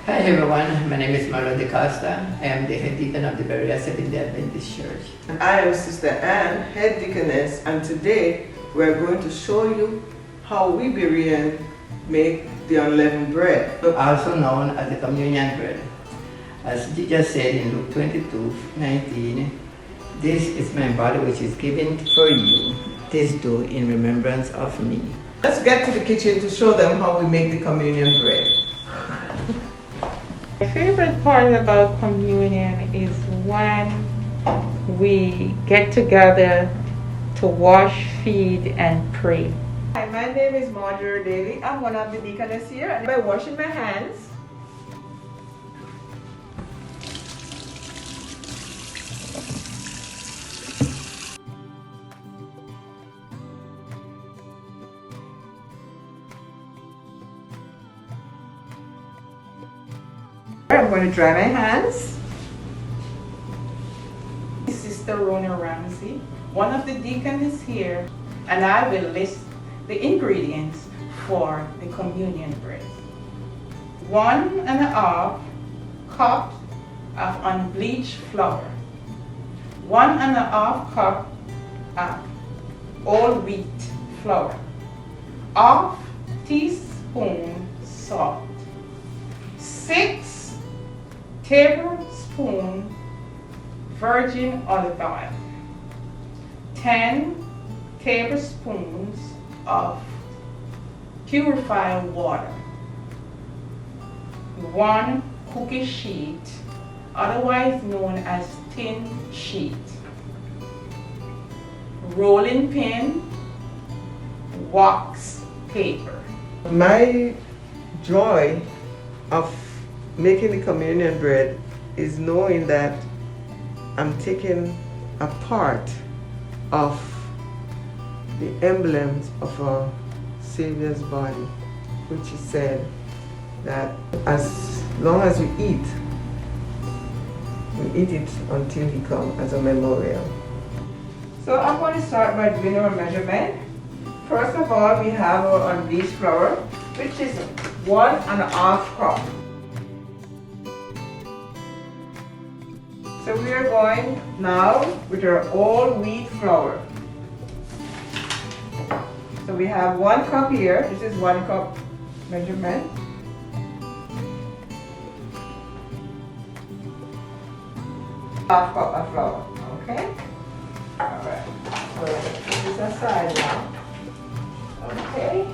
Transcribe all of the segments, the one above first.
Hi everyone, my name is Marlon De Costa. I am the head deacon of the Berea Seventh-day Adventist Church. And I am Sister Anne, head deaconess, and today we're going to show you how we Bereans make the unleavened bread. Also known as the communion bread. As Jesus said in Luke 22:19, "This is my body which is given for you. This do in remembrance of me." Let's get to the kitchen to show them how we make the communion bread. My favorite part about communion is when we get together to wash, feed, and pray. Hi, my name is Marjorie Daly. I'm one of the deaconess here, and by washing my hands, I'm going to dry my hands. Sister Rona Ramsey, one of the deacons here, and I will list the ingredients for the communion bread. 1½ cup of unbleached flour, 1½ cup of all wheat flour, ½ teaspoon salt, 6 tablespoons virgin olive oil, 10 tablespoons of purified water, 1 cookie sheet, otherwise known as tin sheet, rolling pin, wax paper. My joy of making the communion bread is knowing that I'm taking a part of the emblems of our Savior's body, which he said that as long as we eat it until he comes as a memorial. So I'm going to start by doing our measurement. First of all, we have our unbleached flour, which is 1½ cup. So we are going now with our all wheat flour. So we have 1 cup here. This is 1 cup measurement. ½ cup of flour. Okay? Alright. So put this aside now. Okay.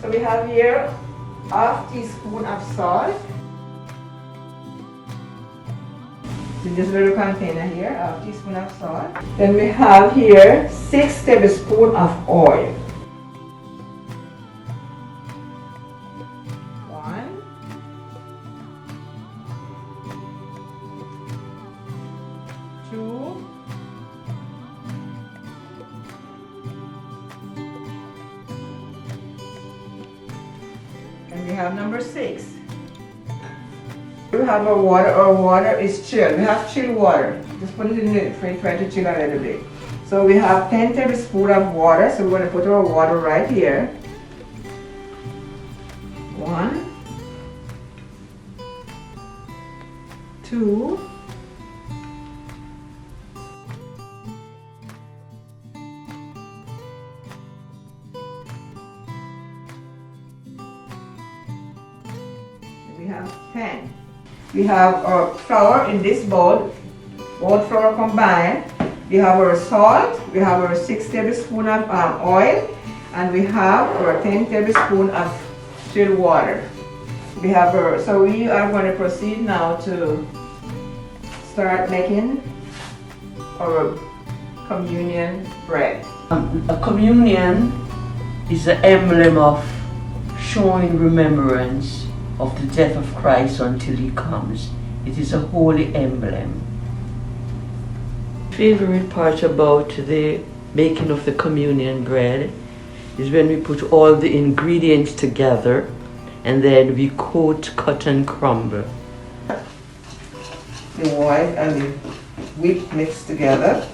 So we have here ½ teaspoon of salt. In this little container here, ½ teaspoon of salt. Then we have here 6 tablespoons of oil. 1, 2, 3, and we have number 6. We have our water. Our water is chilled. We have chilled water. Just put it in the fridge, try to chill a little bit. So we have 10 tablespoons of water. So we're going to put our water right here. 1, 2, 10. We have our flour in this bowl, all flour combined. We have our salt, we have our 6 tablespoons of oil, and we have our 10 tablespoons of chilled water. We have our, so we are going to proceed now to start making our communion bread. A communion is the emblem of showing remembrance of the death of Christ until he comes. It is a holy emblem. Favorite part about the making of the communion bread is when we put all the ingredients together and then we coat, cut and crumble. The white and the wheat mixed together.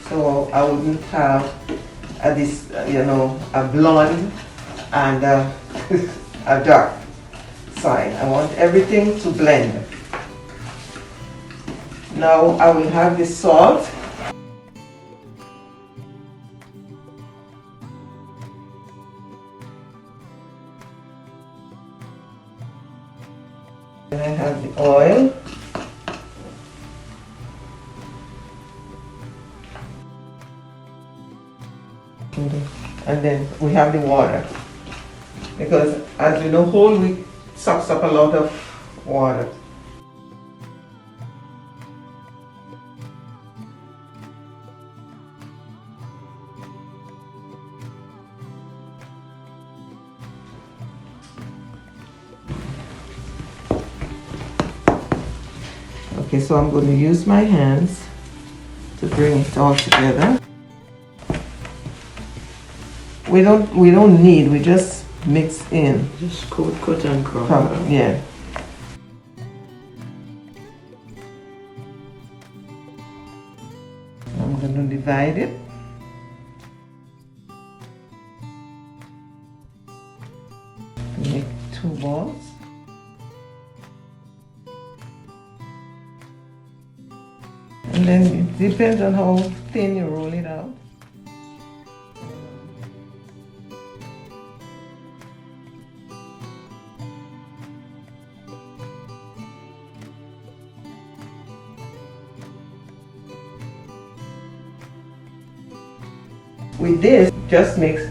So I wouldn't have a blonde and a dark side. I want everything to blend. Now I will have the salt. And I have the oil. And then we have the water. Because as you know, whole wheat sucks up a lot of water. Okay, so I'm going to use my hands to bring it all together. We don't need, we just mix in. Just cut and crumble. Yeah. I'm going to divide it. Make 2 balls. And then it depends on how thin you roll it out. With this, just mix,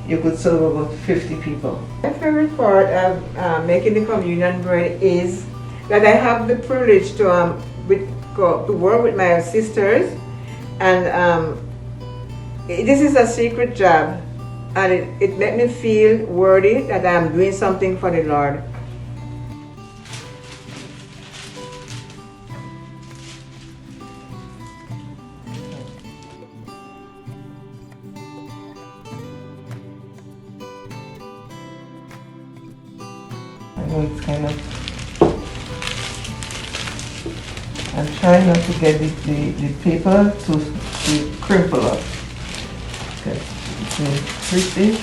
you could serve about 50 people. My favorite part of making the communion bread is that I have the privilege to work with my sisters, and this is a secret job, and it made me feel worthy that I'm doing something for the Lord. I know it's kind of, I'm trying not to get the paper to crumple up. Okay, it's crispy.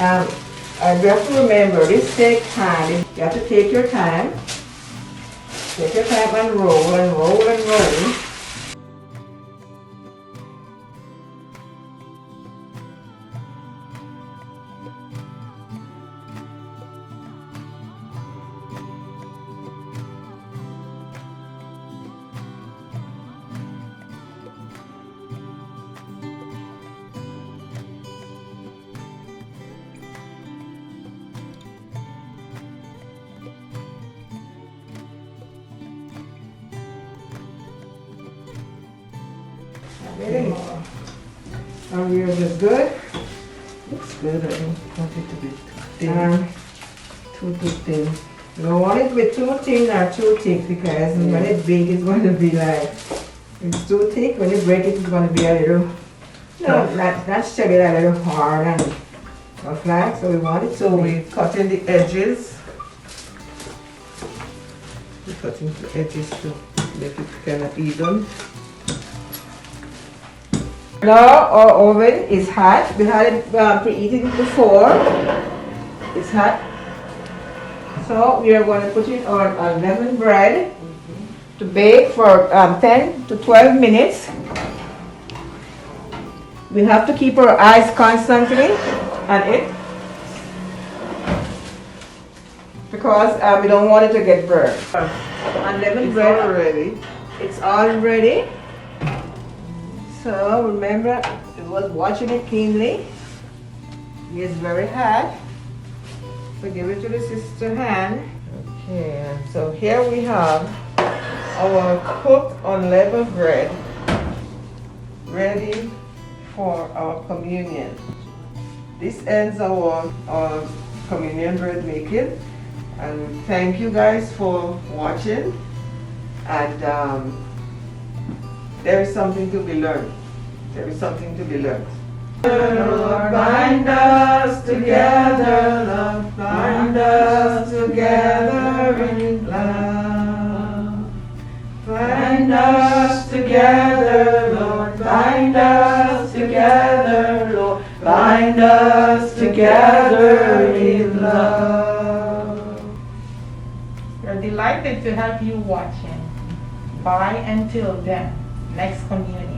And you have to remember, this takes time. You have to take your time. Take your time and roll and roll and roll. Okay. Our yours is good. Looks good. I don't want it to be too thin. You don't want it to be too thin or too thick, because when it's big, it's going to be like, if it's too thick, when you break it, it's going to be a little, not steady, a little hard and flat. So we want it. So we cut in the edges. We cut into the edges to make it kind of even. Now our oven is hot. We had it preheated before. It's hot. So we are going to put in our lemon bread to bake for 10 to 12 minutes. We have to keep our eyes constantly on it, because we don't want it to get burned. And lemon bread already. It's all ready. So remember, it was watching it keenly. It is very hot. So give it to the sister hand. Okay, so here we have our cooked unleavened bread ready for our communion. This ends our communion bread making. And thank you guys for watching. And there is something to be learned. There is something to be learned. Lord, bind us together, love, bind us together. together, Lord. Bind us together, Lord. Bind us together in love. We're delighted to have you watching. Bye until then. Next communion.